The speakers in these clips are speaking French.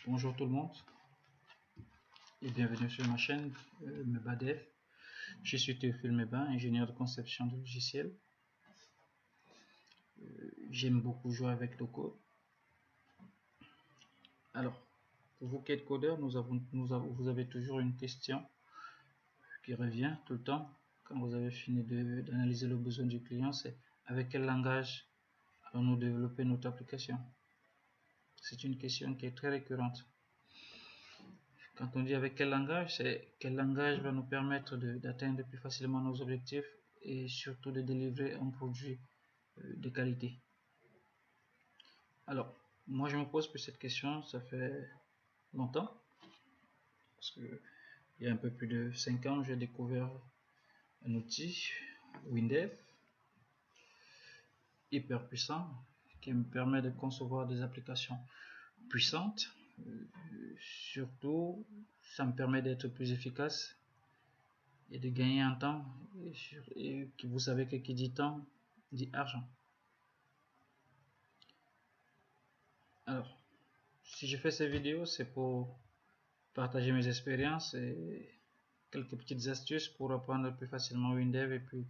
Bonjour tout le monde et bienvenue sur ma chaîne Mebadev. Je suis Théophile Meba, ingénieur de conception de logiciels. J'aime beaucoup jouer avec le code. Alors, pour vous qui êtes codeur, vous avez toujours une question qui revient tout le temps quand vous avez fini d'analyser le besoin du client, c'est avec quel langage allons-nous développer notre application? C'est une question qui est très récurrente. Quand on dit avec quel langage, c'est quel langage va nous permettre d'atteindre plus facilement nos objectifs et surtout de délivrer un produit de qualité. Alors, moi je me pose plus cette question, ça fait longtemps, parce que il y a un peu plus de 5 ans, j'ai découvert un outil, WinDev, hyper puissant, qui me permet de concevoir des applications puissantes. Surtout, ça me permet d'être plus efficace et de gagner en temps. Et vous savez que qui dit temps dit argent. Alors, si je fais ces vidéos, c'est pour partager mes expériences et quelques petites astuces pour apprendre plus facilement WinDev et puis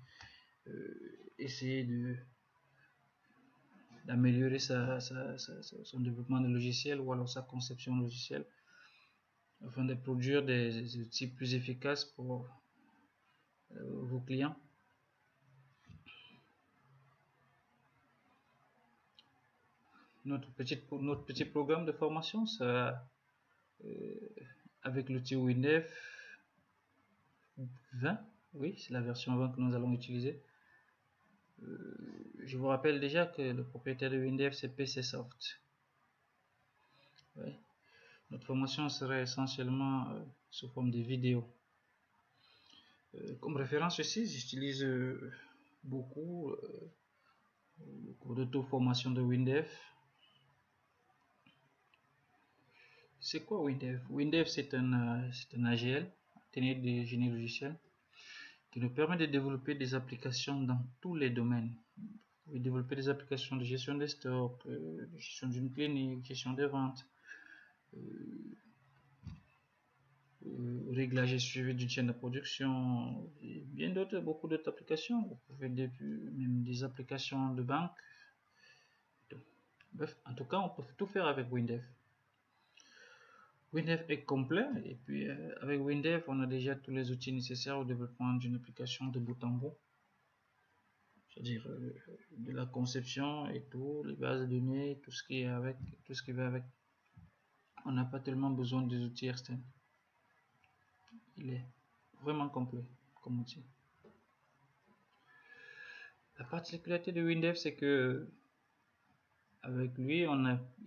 essayer d'améliorer son développement de logiciel ou alors sa conception logicielle afin de produire des outils plus efficaces pour vos clients. Notre petit programme de formation sera avec l'outil WinDev 20, oui, c'est la version 20 que nous allons utiliser. Je vous rappelle déjà que le propriétaire de WinDev c'est PCsoft. Ouais. Notre formation serait essentiellement sous forme de vidéos. Comme référence ici, j'utilise beaucoup le cours d'auto-formation de WinDev. C'est quoi WinDev? WinDev c'est un AGL, atelier de génie logiciel, qui nous permet de développer des applications dans tous les domaines. Vous pouvez développer des applications de gestion des stocks, de gestion d'une clinique, gestion des ventes, réglage et suivi d'une chaîne de production, et bien d'autres, beaucoup d'autres applications. Vous pouvez même des applications de banque. Bref, en tout cas, on peut tout faire avec WinDev. WinDev est complet et puis avec WinDev, on a déjà tous les outils nécessaires au développement d'une application de bout en bout. C'est-à-dire de la conception et tout, les bases de données, tout ce qui va avec. On n'a pas tellement besoin des outils externes. Il est vraiment complet comme outil. La particularité de WinDev, c'est que avec lui,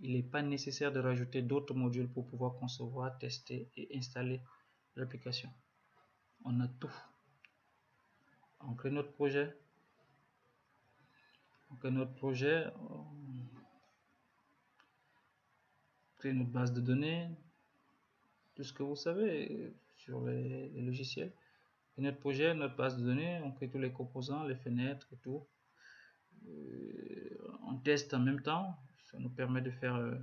il n'est pas nécessaire de rajouter d'autres modules pour pouvoir concevoir, tester et installer l'application. On a tout. On crée notre projet. On crée notre base de données, tout ce que vous savez sur les logiciels. Et notre projet, notre base de données, on crée tous les composants, les fenêtres et tout. On teste en même temps, ça nous permet de faire un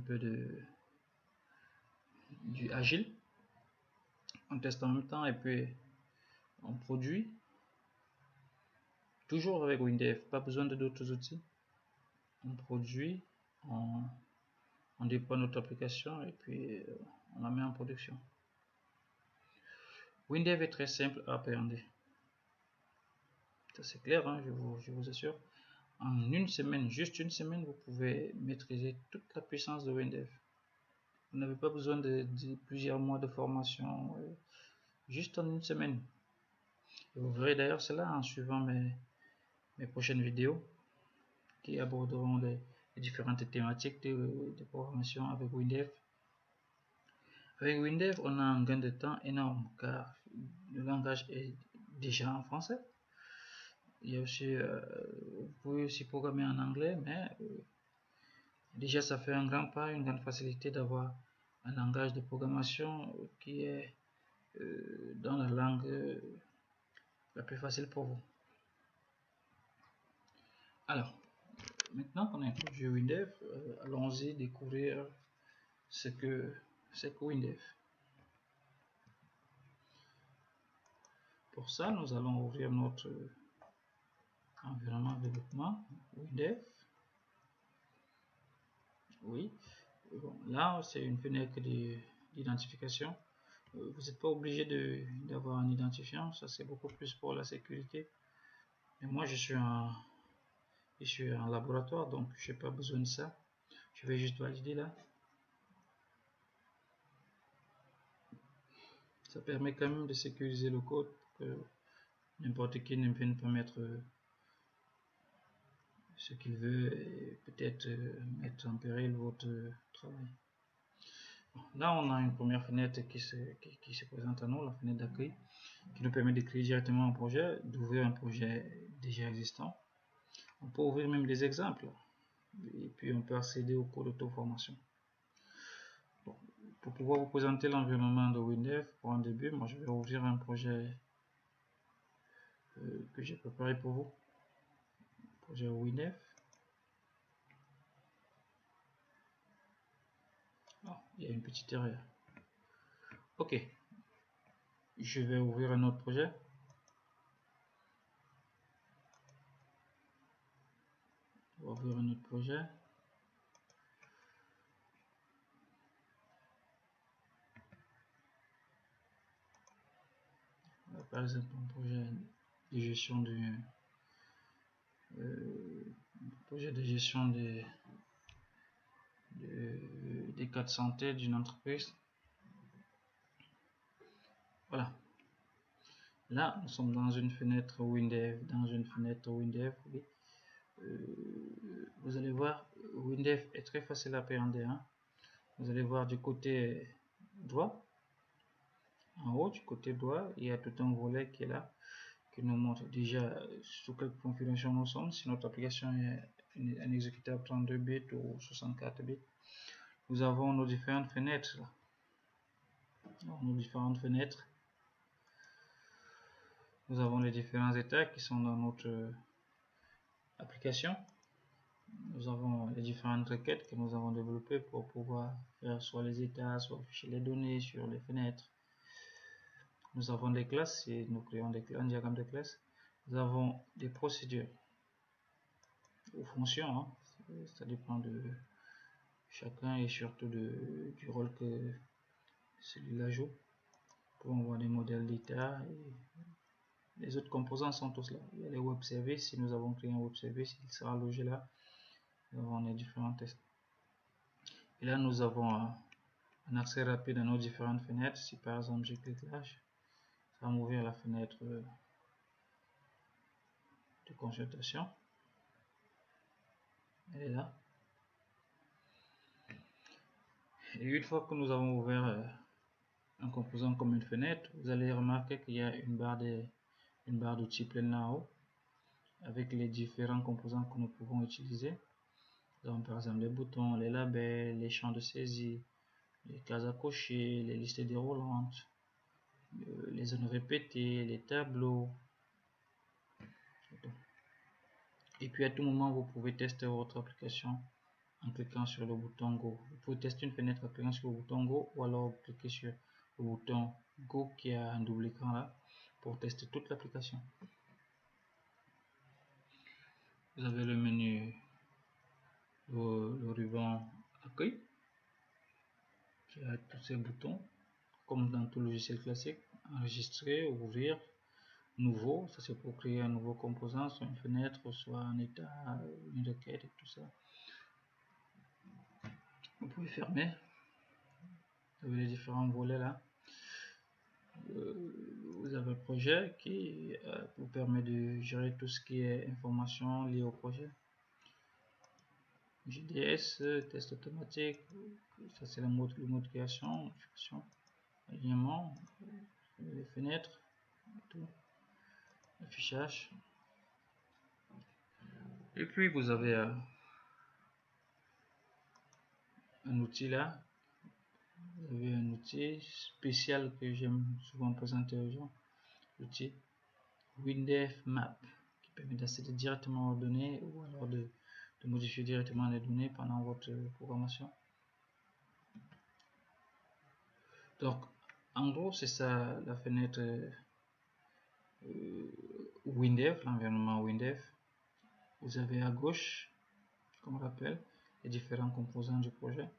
peu du agile. On teste en même temps et puis on produit. Toujours avec WinDev, pas besoin de d'autres outils. On produit, on déploie notre application et puis on la met en production. WinDev est très simple à appréhender. Ça c'est clair, hein, je vous assure. En une semaine, juste une semaine, vous pouvez maîtriser toute la puissance de WinDev. Vous n'avez pas besoin de plusieurs mois de formation, juste en une semaine. Et vous verrez d'ailleurs cela en suivant mes prochaines vidéos qui aborderont les différentes thématiques de programmation avec WinDev. Avec WinDev, on a un gain de temps énorme car le langage est déjà en français. Il y a aussi, vous pouvez aussi programmer en anglais, mais déjà ça fait un grand pas, une grande facilité d'avoir un langage de programmation qui est dans la langue la plus facile pour vous. Alors, Maintenant qu'on a introduit WinDev, allons-y découvrir ce que c'est que WinDev. Pour ça, nous allons ouvrir notre environnement de développement WinDev. Oui, bon, là c'est une fenêtre d'identification. Vous n'êtes pas obligé d'avoir un identifiant, ça c'est beaucoup plus pour la sécurité. Mais moi je suis un laboratoire, donc je n'ai pas besoin de ça. Je vais juste valider là. Ça permet quand même de sécuriser le code pour que n'importe qui ne vienne pas mettre ce qu'il veut et peut-être mettre en péril votre travail. Bon, là, on a une première fenêtre qui se présente à nous, la fenêtre d'accueil, qui nous permet de créer directement un projet, d'ouvrir un projet déjà existant. On peut ouvrir même des exemples et puis on peut accéder au cours d'auto-formation. Bon, pour pouvoir vous présenter l'environnement de WinDev, pour un début, moi je vais ouvrir un projet que j'ai préparé pour vous. Projet WinDev. Oh, il y a une petite erreur. Ok, je vais ouvrir un autre projet. On va ouvrir un autre projet. Par exemple, un projet de gestion des cas de santé d'une entreprise. Voilà. Là, nous sommes dans une fenêtre WinDev. Oui. Vous allez voir, WinDev est très facile à appréhender. Hein. Vous allez voir du côté droit, en haut du côté droit, il y a tout un volet qui est là, qui nous montre déjà sous quelle configuration nous sommes, si notre application est un exécutable 32 bits ou 64 bits. Nous avons nos différentes fenêtres. Nous avons les différents états qui sont dans notre application. Nous avons les différentes requêtes que nous avons développées pour pouvoir faire soit les états, soit afficher les données sur les fenêtres. Nous avons des classes et nous créons un diagramme de classe. Nous avons des procédures ou fonctions, hein. Ça dépend de chacun et surtout du rôle que celui-là joue. Pour voir des modèles d'état et les autres composants sont tous là. Il y a les web services, si nous avons créé un web service, il sera logé là. Nous avons les différents tests. Et là, nous avons un accès rapide à nos différentes fenêtres. Si par exemple je clique là, ça va m'ouvrir la fenêtre de consultation. Elle est là. Et une fois que nous avons ouvert un composant comme une fenêtre, vous allez remarquer qu'il y a une barre d'outils pleine là haut avec les différents composants que nous pouvons utiliser. Nous avons par exemple les boutons, les labels, les champs de saisie, les cases à cocher, les listes déroulantes, les zones répétées, les tableaux. Et puis à tout moment, vous pouvez tester votre application en cliquant sur le bouton Go. Vous pouvez tester une fenêtre en cliquant sur le bouton Go ou alors vous cliquez sur le bouton Go qui a un double écran là pour tester toute l'application. Vous avez le menu, le ruban accueil qui a tous ces boutons comme dans tout logiciel classique. Enregistrer, ouvrir, nouveau, ça c'est pour créer un nouveau composant, soit une fenêtre, soit un état, une requête et tout ça. Vous pouvez fermer. Vous avez les différents volets là. Vous avez le projet qui vous permet de gérer tout ce qui est information liée au projet. JDS, test automatique, ça c'est le mode création, alignement, les fenêtres, tout, affichage. Et puis vous avez un outil là. Vous avez un outil spécial que j'aime souvent présenter aux gens, l'outil WinDev Map, qui permet d'accéder directement aux données ou alors de modifier directement les données pendant votre programmation. Donc, en gros, c'est ça la fenêtre WinDev, l'environnement WinDev. Vous avez à gauche, comme on rappelle, les différents composants du projet.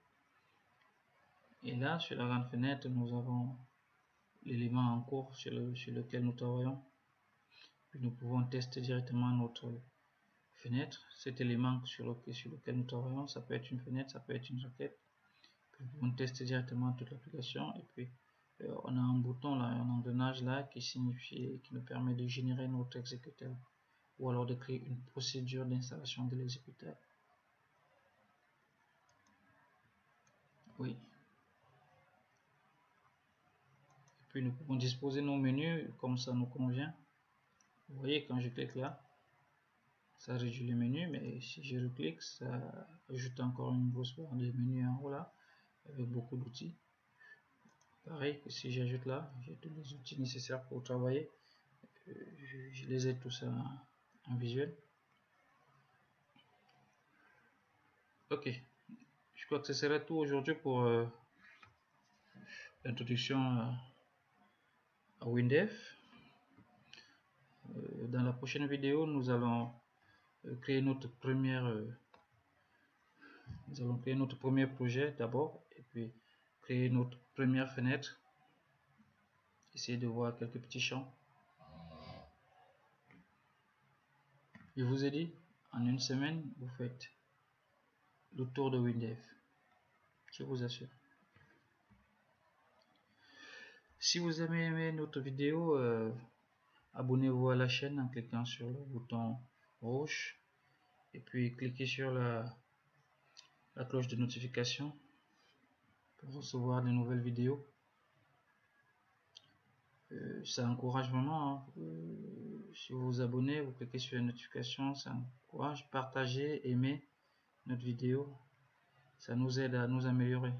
Et là, sur la grande fenêtre, nous avons l'élément en cours sur lequel nous travaillons. Puis nous pouvons tester directement notre fenêtre. Cet élément sur lequel nous travaillons, ça peut être une fenêtre, ça peut être une requête. Puis nous pouvons tester directement toute l'application. Et puis on a un bouton là, un engrenage là qui nous permet de générer notre exécutable ou alors de créer une procédure d'installation de l'exécutable. Oui. Et puis nous pouvons disposer nos menus comme ça nous convient. Vous voyez, quand je clique là, ça réduit les menus, mais si je reclique, ça ajoute encore une grosse barre de menus en haut là, avec beaucoup d'outils. Pareil que si j'ajoute là, j'ai tous les outils nécessaires pour travailler. Je les ai tous en visuel. Ok, je crois que ce serait tout aujourd'hui pour l'introduction à WinDev. Dans la prochaine vidéo, nous allons créer notre premier projet d'abord, et puis créer notre première fenêtre. Essayer de voir quelques petits champs. Je vous ai dit, en une semaine, vous faites le tour de WinDev. Je vous assure. Si vous avez aimé notre vidéo, abonnez-vous à la chaîne en cliquant sur le bouton rouge et puis cliquez sur la cloche de notification pour recevoir de nouvelles vidéos. Ça encourage vraiment, hein. Si vous vous abonnez, vous cliquez sur les notifications, ça encourage. Partagez, aimez notre vidéo, ça nous aide à nous améliorer.